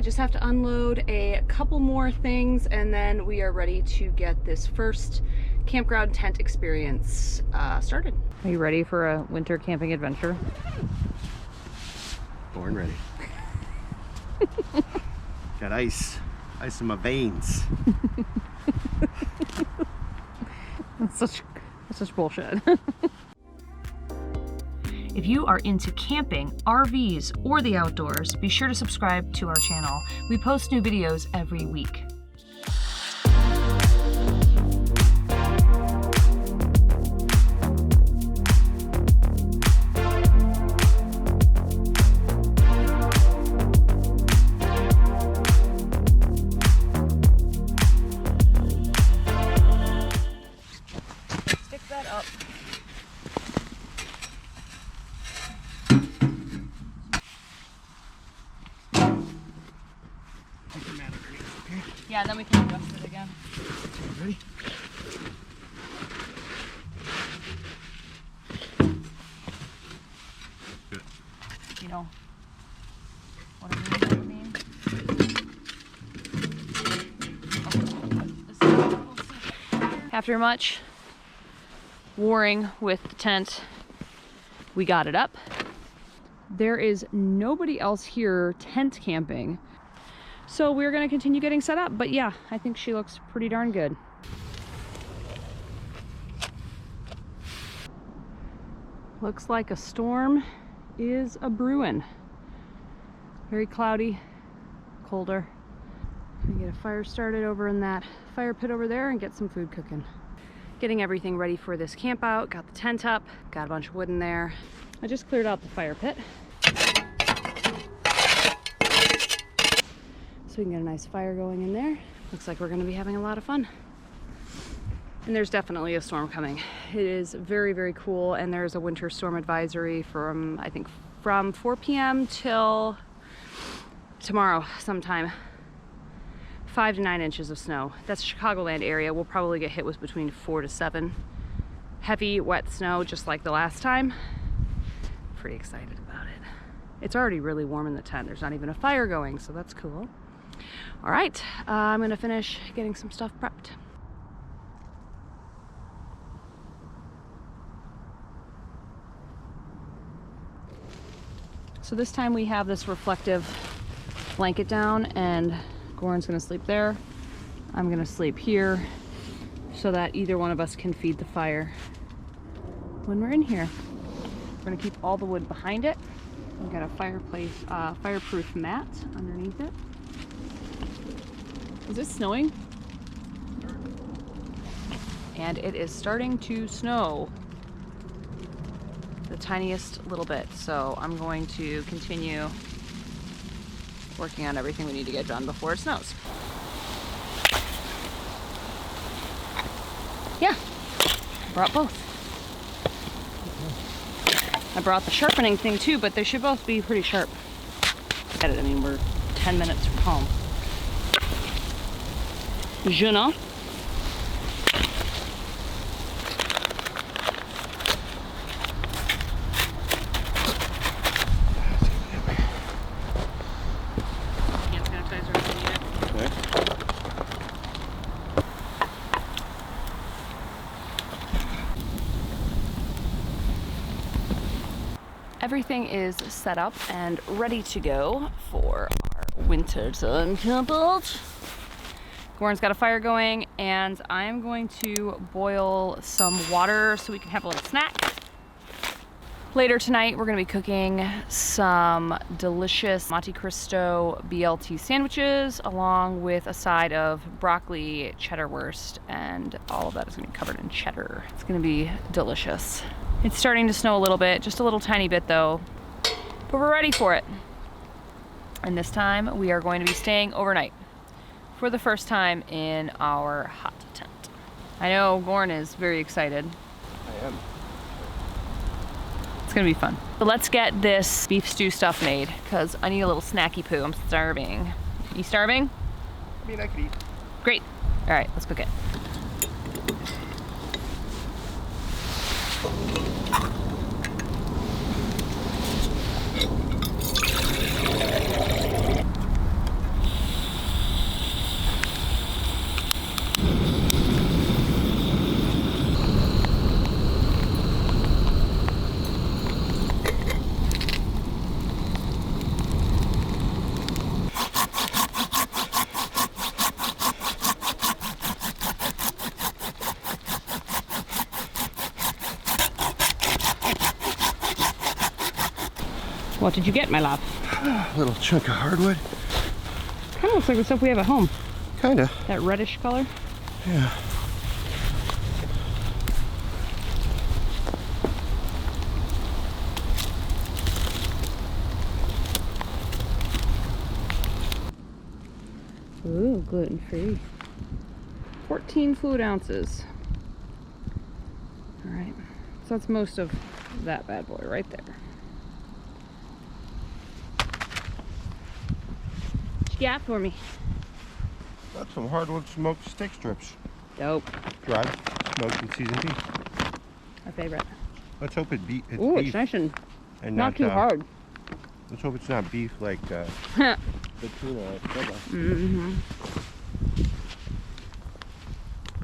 just have to unload a couple more things and then we are ready to get this first campground tent experience started. Are you ready for a winter camping adventure? Born ready. Got ice in my veins. That's such bullshit. If you are into camping, RVs, or the outdoors, be sure to subscribe to our channel. We post new videos every week. Stick that up. Yeah, and then we can adjust it again. Ready? Good. You know what I mean? After much warring with the tent, we got it up. There is nobody else here tent camping. So we're gonna continue getting set up, but yeah, I think she looks pretty darn good. Looks like a storm is a brewing. Very cloudy, colder. Gonna get a fire started over in that fire pit over there and get some food cooking. Getting everything ready for this camp out. Got the tent up, got a bunch of wood in there. I just cleared out the fire pit, so we can get a nice fire going in there. Looks like we're gonna be having a lot of fun. And there's definitely a storm coming. It is very, very cool, and there's a winter storm advisory from, I think, from 4 p.m. till tomorrow sometime. 5 to 9 inches of snow. That's Chicagoland area. We'll probably get hit with between 4 to 7. Heavy, wet snow, just like the last time. Pretty excited about it. It's already really warm in the tent. There's not even a fire going, so that's cool. All right, I'm gonna finish getting some stuff prepped. So this time we have this reflective blanket down, and Goran's gonna sleep there. I'm gonna sleep here so that either one of us can feed the fire when we're in here. We're gonna keep all the wood behind it. We've got a fireproof mat underneath it. Is it snowing? And it is starting to snow. The tiniest little bit. So I'm going to continue working on everything we need to get done before it snows. Yeah, brought both. I brought the sharpening thing too, but they should both be pretty sharp. I mean, we're 10 minutes from home. Je know. Everything is set up and ready to go for our winter time camp out. Goran's got a fire going, and I'm going to boil some water so we can have a little snack. Later tonight, we're gonna be cooking some delicious Monte Cristo BLT sandwiches, along with a side of broccoli cheddar wurst, and all of that is gonna be covered in cheddar. It's gonna be delicious. It's starting to snow a little bit, just a little tiny bit though, but we're ready for it. And this time we are going to be staying overnight for the first time in our hot tent. I know Goran is very excited. I am. It's gonna be fun. So let's get this beef stew stuff made, because I need a little snacky poo. I'm starving. You starving? I mean, I could eat. Great. All right, let's cook it. What did you get, my love? A little chunk of hardwood. Kind of looks like the stuff we have at home. Kinda. That reddish color. Yeah. Ooh, gluten-free. 14 fluid ounces. All right, so that's most of that bad boy right there. What you got for me? Got some hardwood smoked stick strips. Dope. Dried, smoked in seasoned beef. My favorite. Let's hope it's Ooh, beef. it's nice and And not too hard. Let's hope it's not beef like the tuna at Bubba. Mm-hmm.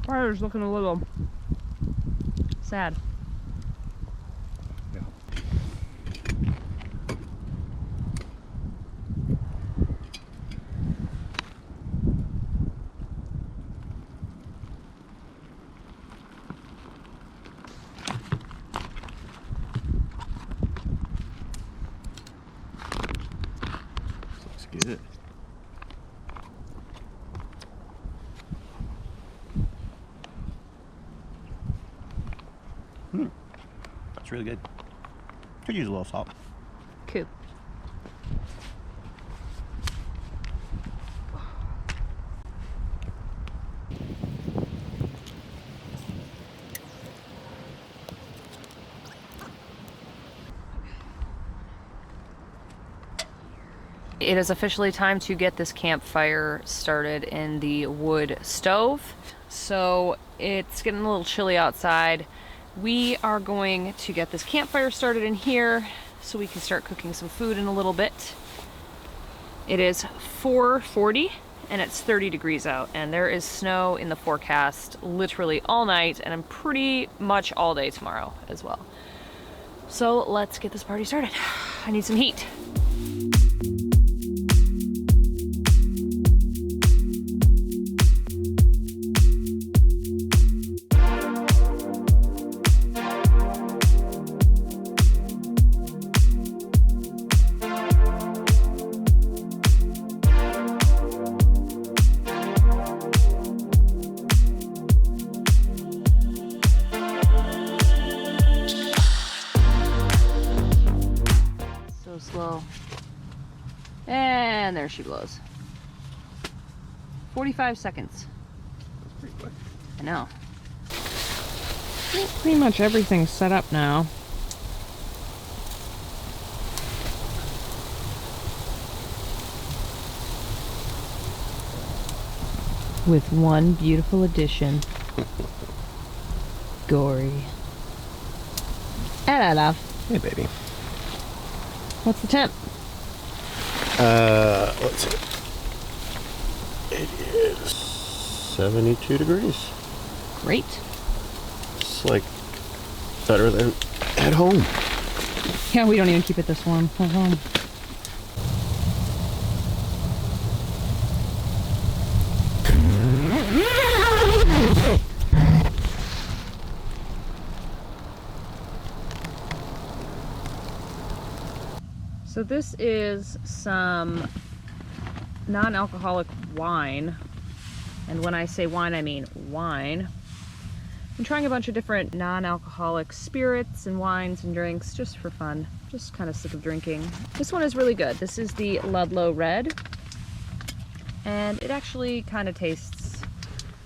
Fire's looking a little sad. Yeah. Looks good. That's really good. Could use a little salt. Cool. It is officially time to get this campfire started in the wood stove. So it's getting a little chilly outside. We are going to get this campfire started in here so we can start cooking some food in a little bit. It is 4:40 and it's 30 degrees out, and there is snow in the forecast literally all night and pretty much all day tomorrow as well. So let's get this party started. I need some heat. Slow. And there she blows. 45 seconds. That's pretty quick. I know. I think pretty much everything's set up now. With one beautiful addition. Gory. Hello, love. Hey, baby. What's the temp? Let's see. It is 72 degrees. Great. It's like better than at home. Yeah, we don't even keep it this warm at home. So this is some non-alcoholic wine. And when I say wine, I mean wine. I'm trying a bunch of different non-alcoholic spirits and wines and drinks just for fun. Just kind of sick of drinking. This one is really good. This is the Ludlow Red. And it actually kind of tastes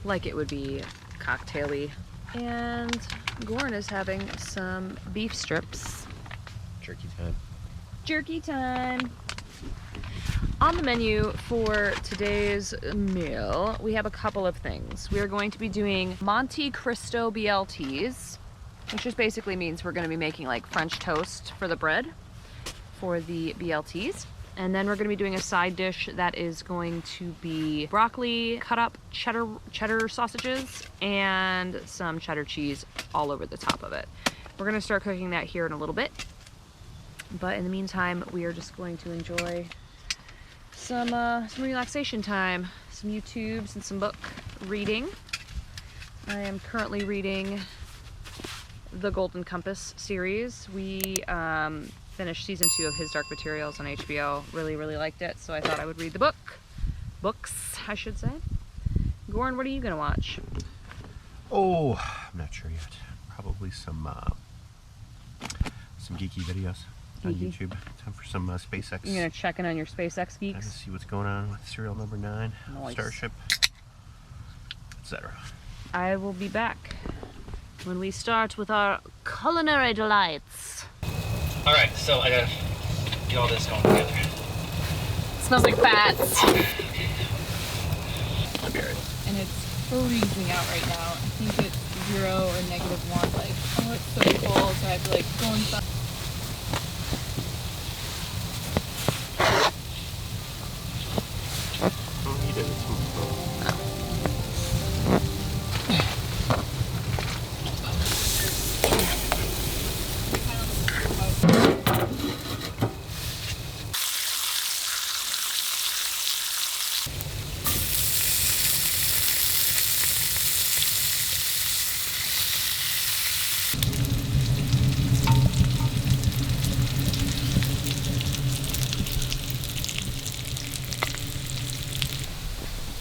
like it would be cocktail-y. And Gorn is having some beef strips. Jerky time. Jerky time. On the menu for today's meal, we have a couple of things. We are going to be doing Monte Cristo BLTs, which just basically means we're going to be making like French toast for the bread for the BLTs. And then we're going to be doing a side dish that is going to be broccoli, cut up cheddar sausages, and some cheddar cheese all over the top of it. We're going to start cooking that here in a little bit. But in the meantime, we are just going to enjoy some relaxation time, some YouTubes and some book reading. I am currently reading the Golden Compass series. We finished season 2 of his Dark Materials on HBO. Really, really liked it, so I thought I would read the book. Books, I should say. Goran, what are you gonna watch? Oh, I'm not sure yet. Probably some geeky videos on YouTube. Time for some SpaceX. You're gonna check in on your SpaceX Time geeks? to see what's going on with serial number 9, Nice. Starship, etc. I will be back when we start with our culinary delights. Alright, so I gotta get all this going together. Smells like fats. I'll be alright. And it's freezing out right now. I think it's 0 or -1. Like, oh, it's so cold, so I have to like go inside. You did it.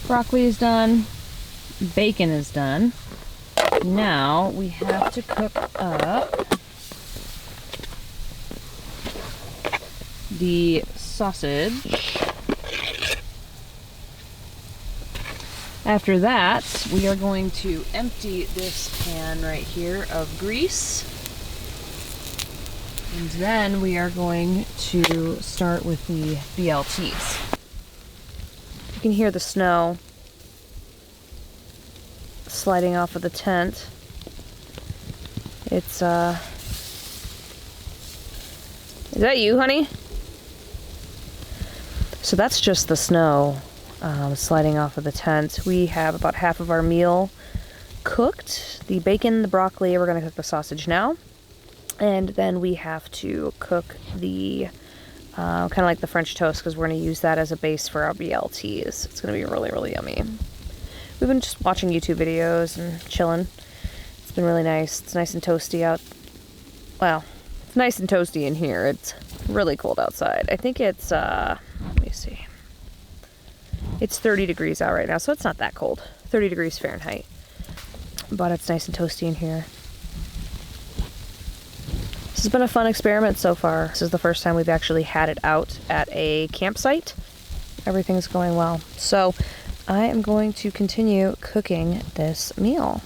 Broccoli is done. Bacon is done. Now we have to cook up the sausage. After that, we are going to empty this pan right here of grease. And then we are going to start with the BLTs. You can hear the snow sliding off of the tent. It's, is that you, honey? So that's just the snow sliding off of the tent. We have about half of our meal cooked. The bacon, the broccoli, we're gonna cook the sausage now. And then we have to cook the kind of like the French toast, because we're going to use that as a base for our BLTs. It's going to be really, really yummy. We've been just watching YouTube videos and chilling. It's been really nice. It's nice and toasty out. Well, it's nice and toasty in here. It's really cold outside. I think it's, let me see. It's 30 degrees out right now, so it's not that cold. 30 degrees Fahrenheit. But it's nice and toasty in here. This has been a fun experiment so far. This is the first time we've actually had it out at a campsite. Everything's going well. So I am going to continue cooking this meal.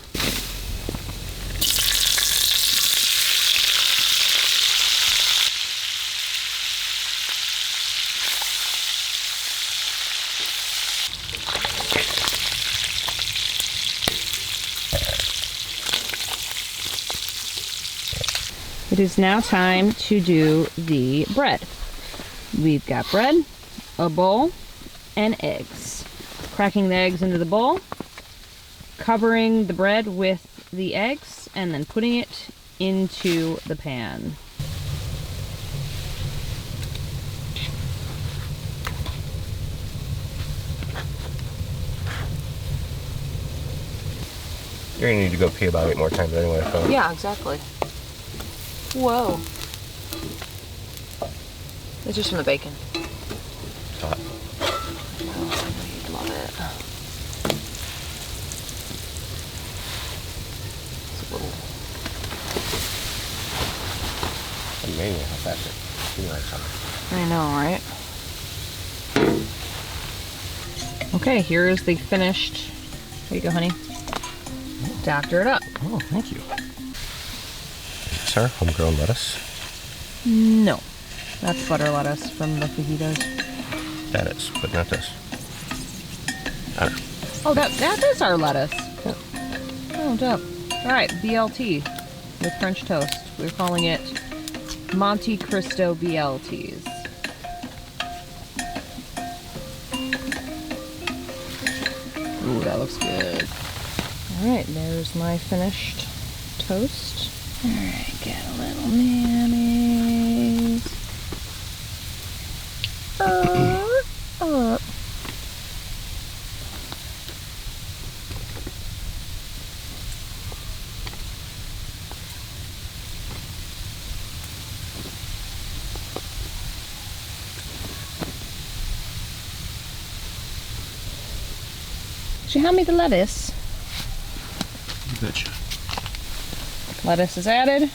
It is now time to do the bread. We've got bread, a bowl, and eggs. Cracking the eggs into the bowl, covering the bread with the eggs, and then putting it into the pan. You're gonna need to go pee about 8 more times anyway, so. Yeah, exactly. Whoa. It's just from the bacon. It's hot. I love it. It's a little... Amazing how fast it accumulates on it. I know, right? Okay, here is the finished... There you go, honey. Doctor it up. Oh, thank you. Sir, homegrown lettuce. No. That's butter lettuce from the fajitas. That is, but not this. I don't know. Oh, that is our lettuce. Oh, dope. Alright, BLT with French toast. We're calling it Monte Cristo BLTs. Ooh, that looks good. Alright, there's my finished toast. Alright, get a little mayonnaise. Up. Did you hand me the lettuce? You betcha. Lettuce is added.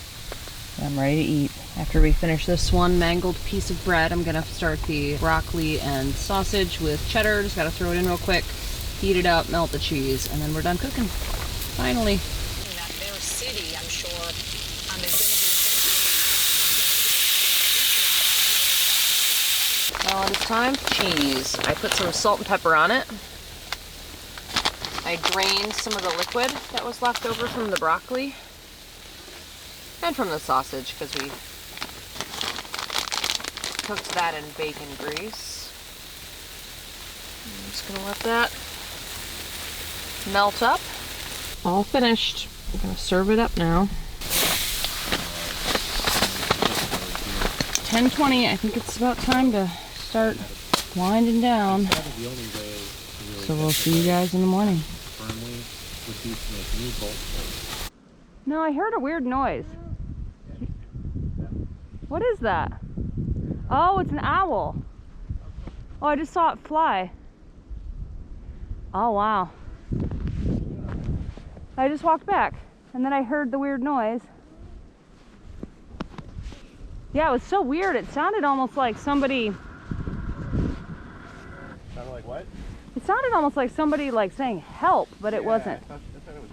I'm ready to eat. After we finish this one mangled piece of bread, I'm gonna start the broccoli and sausage with cheddar. Just gotta throw it in real quick, heat it up, melt the cheese, and then we're done cooking. Finally. In that fair city, I'm sure, Well, it is time for cheese. I put some salt and pepper on it. I drained some of the liquid that was left over from the broccoli and from the sausage because we cooked that in bacon grease. I'm just gonna let that melt up. All finished. I'm gonna serve it up now. 10:20. I think it's about time to start winding down. So we'll see you guys in the morning. No, I heard a weird noise. What is that? Oh, it's an owl. Oh, I just saw it fly. Oh, wow. I just walked back and then I heard the weird noise. Yeah, it was so weird. It sounded almost like somebody... Sounded like what? It sounded almost like somebody like saying help, but it wasn't. I thought it was...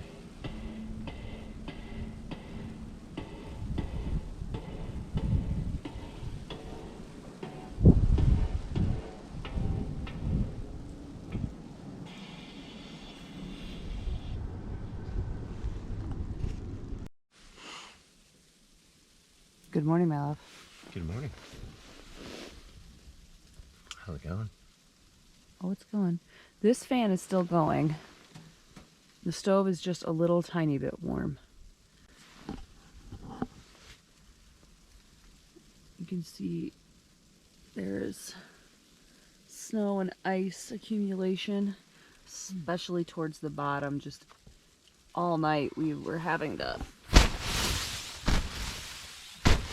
Good morning, my love. Good morning. How's it going? Oh, it's going. This fan is still going. The stove is just a little tiny bit warm. You can see there's snow and ice accumulation, especially towards the bottom. Just all night we were having to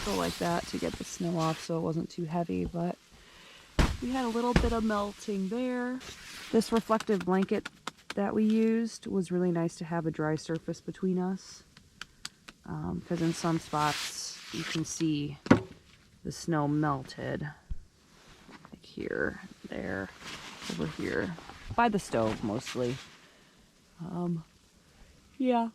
go like that to get the snow off so it wasn't too heavy, but we had a little bit of melting there. This reflective blanket that we used was really nice to have a dry surface between us, because in some spots you can see the snow melted, like here, there, over here, by the stove mostly. Yeah.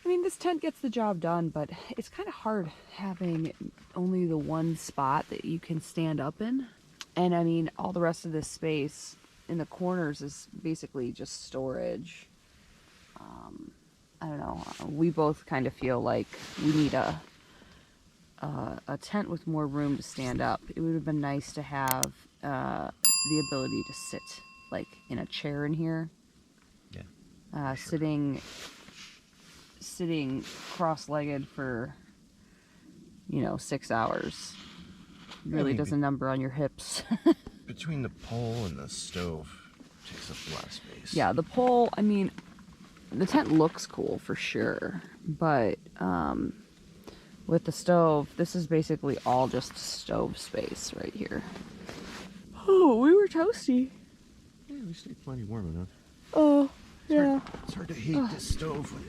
I mean, this tent gets the job done, but it's kind of hard having only the one spot that you can stand up in. And I mean, all the rest of this space in the corners is basically just storage. I don't know. We both kind of feel like we need a tent with more room to stand up. It would have been nice to have the ability to sit like in a chair in here. Yeah. Sitting cross-legged for, 6 hours really does a number on your hips. Between the pole and the stove takes up a lot of space. Yeah, the pole, I mean, the tent looks cool for sure, but with the stove, this is basically all just stove space right here. Oh, we were toasty. Yeah, we stayed plenty warm enough. Oh, yeah. It's hard to hate this stove when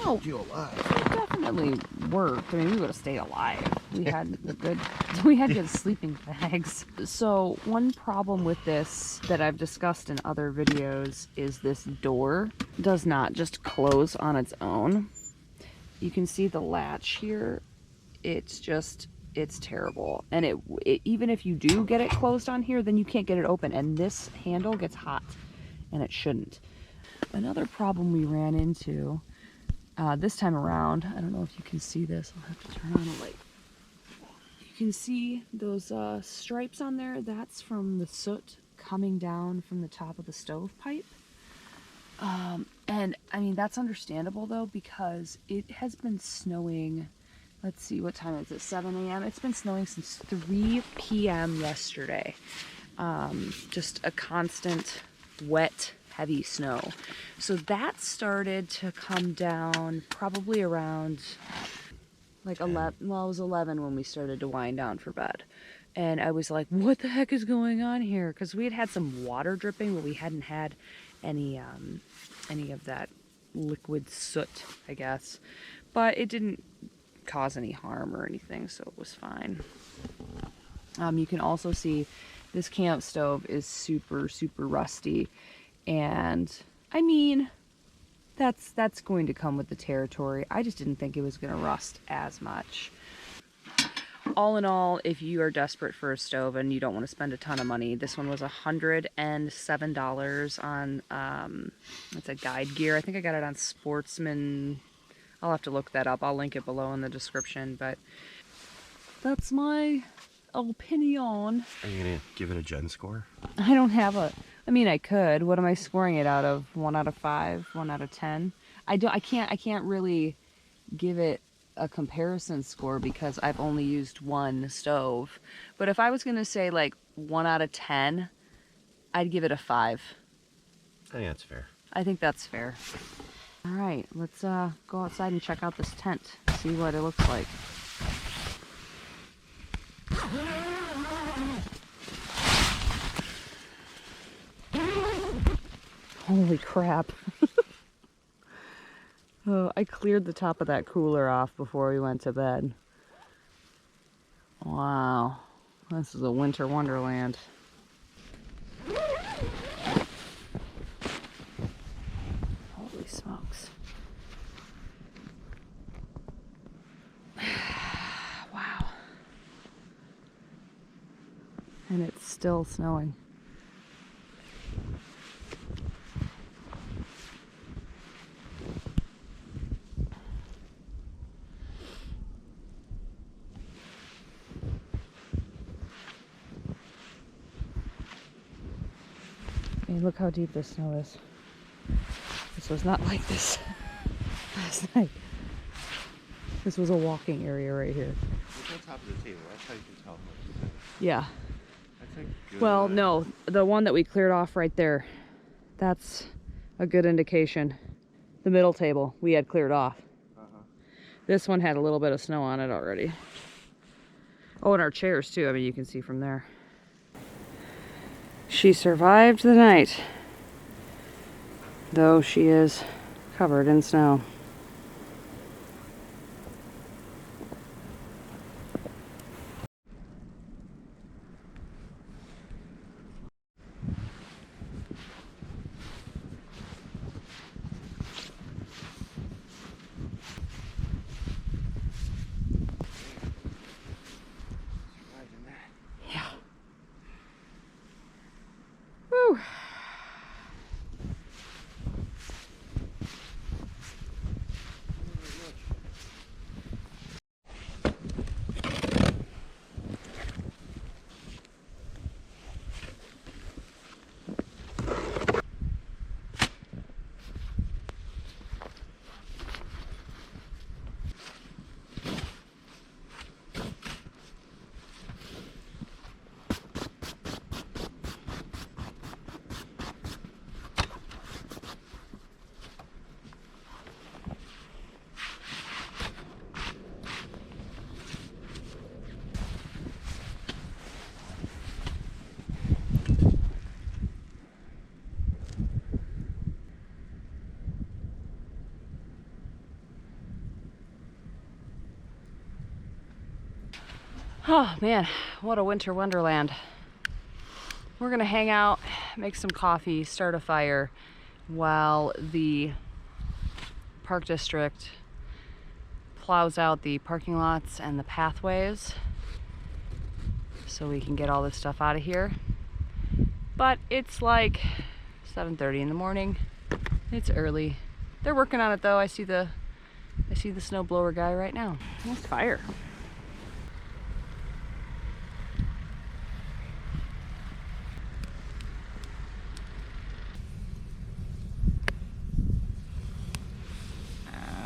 Oh, you alive. it definitely worked. I mean, we would have stayed alive. We had good sleeping bags. So one problem with this that I've discussed in other videos is this door does not just close on its own. You can see the latch here. It's terrible. And it even if you do get it closed on here, then you can't get it open. And this handle gets hot, and it shouldn't. Another problem we ran into this time around, I don't know if you can see this, I'll have to turn on a light. You can see those stripes on there, that's from the soot coming down from the top of the stovepipe. And I mean, that's understandable though, because it has been snowing, let's see, what time is it, 7 a.m.? It's been snowing since 3 p.m. yesterday. Just a constant wet, heavy snow. So that started to come down probably around like 11, well, it was 11 when we started to wind down for bed. And I was like, what the heck is going on here? Because we had some water dripping, but we hadn't had any of that liquid soot, I guess. But it didn't cause any harm or anything, so it was fine. You can also see this camp stove is super, super rusty, and I mean, that's going to come with the territory. I just didn't think it was going to rust as much. All in all, if you are desperate for a stove and you don't want to spend a ton of money, this one was $107 on, it's a Guide Gear. I think I got it on Sportsman. I'll have to look that up. I'll link it below in the description, but that's my opinion. Are you gonna give it a Gen score? I don't have a, I mean, I could. What am I scoring it out of? 1 out of 5, 1 out of 10? I can't really give it a comparison score because I've only used one stove. But if I was gonna say like 1 out of 10, I'd give it a 5. I think that's fair. I think that's fair. All right, let's go outside and check out this tent, see what it looks like. Holy crap. Oh, I cleared the top of that cooler off before we went to bed. Wow, this is a winter wonderland. Holy smokes. Wow. And it's still snowing. I mean, look how deep this snow is. This was not like this last night. This was a walking area right here. It's on top of the table. That's how you can tell how much it's in. Yeah. That's a good... Well, no, the one that we cleared off right there, that's a good indication. The middle table we had cleared off. This one had a little bit of snow on it already. Oh, and our chairs too. I mean, you can see from there. She survived the night, though she is covered in snow. Yeah. Woo. Oh man, what a winter wonderland. We're gonna hang out, make some coffee, start a fire while the park district plows out the parking lots and the pathways so we can get all this stuff out of here. But it's like 7:30 in the morning. It's early. They're working on it though. I see the snowblower guy right now. Nice fire.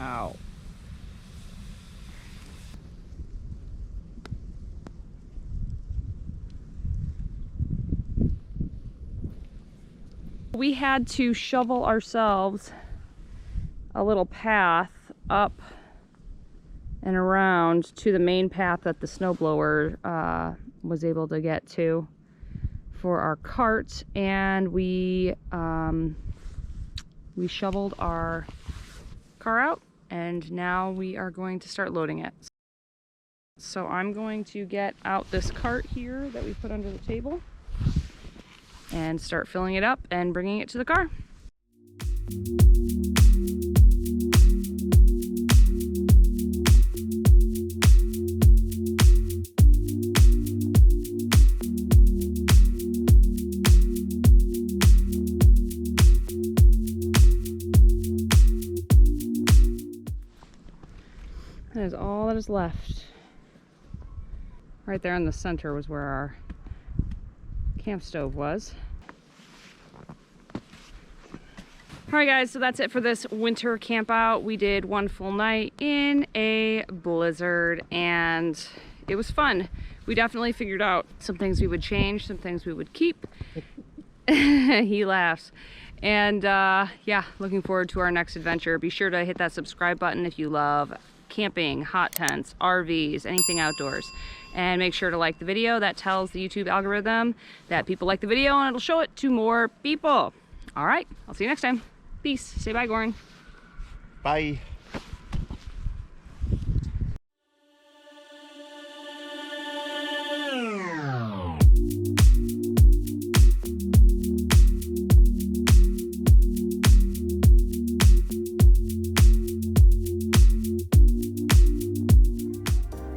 Ow. We had to shovel ourselves a little path up and around to the main path that the snowblower was able to get to for our cart, and we We shoveled our car out and now we are going to start loading it. So I'm going to get out this cart here that we put under the table and start filling it up and bringing it to the car. That is all that is left. Right there in the center was where our camp stove was. Alright guys, so that's it for this winter camp out. We did one full night in a blizzard and it was fun. We definitely figured out some things we would change, some things we would keep. He laughs. And yeah, looking forward to our next adventure. Be sure to hit that subscribe button if you love camping, hot tents, RVs, anything outdoors. And make sure to like the video. That tells the YouTube algorithm that people like the video and it'll show it to more people. All right, I'll see you next time. Peace. Say bye, Goran. Bye.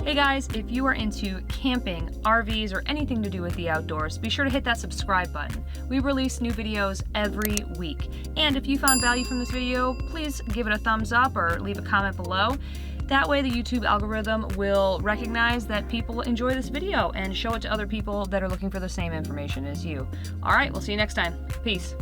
Hey guys, if you are into camping, RVs, or anything to do with the outdoors, be sure to hit that subscribe button. We release new videos every week. And if you found value from this video, please give it a thumbs up or leave a comment below. That way the YouTube algorithm will recognize that people enjoy this video and show it to other people that are looking for the same information as you. All right, we'll see you next time. Peace.